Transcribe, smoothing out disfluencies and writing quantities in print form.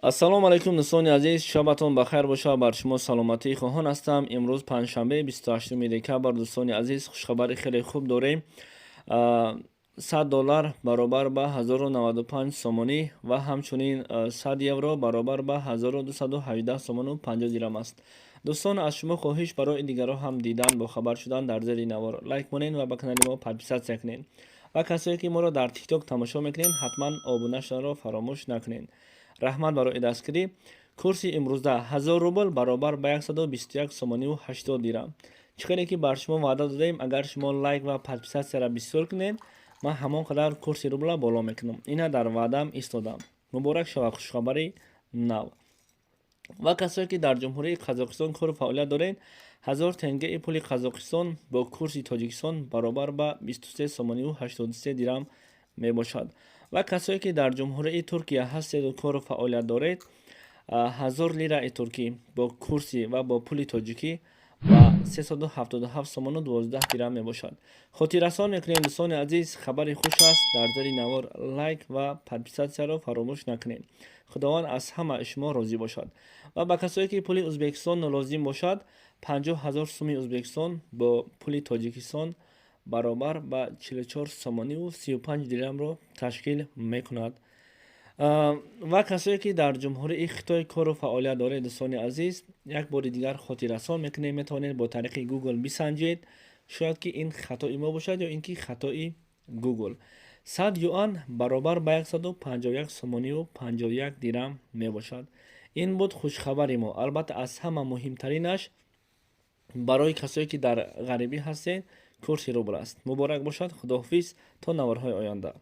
ассалому алайкум дӯстони азиз, шабатон бахайр боша. Бар шумо саломатии хоҳон ҳастам. имрӯз панҷшанбе 28 декабр. дӯстони азиз, хушхабари хеле хуб дорем. $100 баробар ба 1095 сомонӣ ва ҳамчунин 100 евро баробар ба 1218 сомону 50 дирам аст. дӯстон, аз шумо хоҳиш барои дигарро ҳам дидан, бохабар шудан дар зери навор лайк монен ва ба канали мо подписатсия кунед. ва касое ки моро дар тикток тамошо мекунед, ҳатман обуна шуданро фаромӯш накунед. раҳмат барои дастгирӣ. курси имрӯза 1000 рубл баробар ба 121 сомониву 80 дирам. чиқдре ки бар шумо ваъда додаем, агар шумо лайк ва подписатсияро бисёр кунед, ман ҳамон қадар курси рубла боло мекунам. ина дар ваъдаам истодам. муборак шава хушхабари нав. ва касое ки дар ҷумҳурии қазоқистон кору фаъолият доред, 1000 тенгаи пули қазоқистон бо курси тоҷикистон баробар ба 23 сомониву 83 дирам мебошад. ва касое ки дар ҷумҳурии Туркия ҳастеду кору фаъолият доред, 1000 лираи туркӣ бо курси ва бо пули тоҷикӣ ба 377 сомону 12 дирам мебошад. хотиррасон мекунем дӯстони азиз, хабари хуш аст. дар зери навор лайк ва подписатсияро фаромӯш накунед. худованд аз ҳама шумо розӣ бошад. ва ба касое ки пули ӯзбекистон лозим бошад, 50 000 суми ӯзбекистон бо пули тоҷикистон баробар ба 44 сомониву 35 дирамро ташкил мекунад. ва касое ки дар ҷумҳурии Хитой кору фаъолият доред, дӯстони азиз, як бори дигар хотиррасон мекунем, метавонед бо тариқи Google бисанҷед, шояд ки ин хатои мо бошад ё ин ки хатои Google. 100 юан баробар ба 151 сомониву 51 дирам мебошад. ин буд хушхабари мо. албатта аз ҳама муҳимтаринаш барои касое ки дар ғарибӣ ҳастед, курси рубл аст. муборак бошад. худоҳофиз то наворҳои оянда.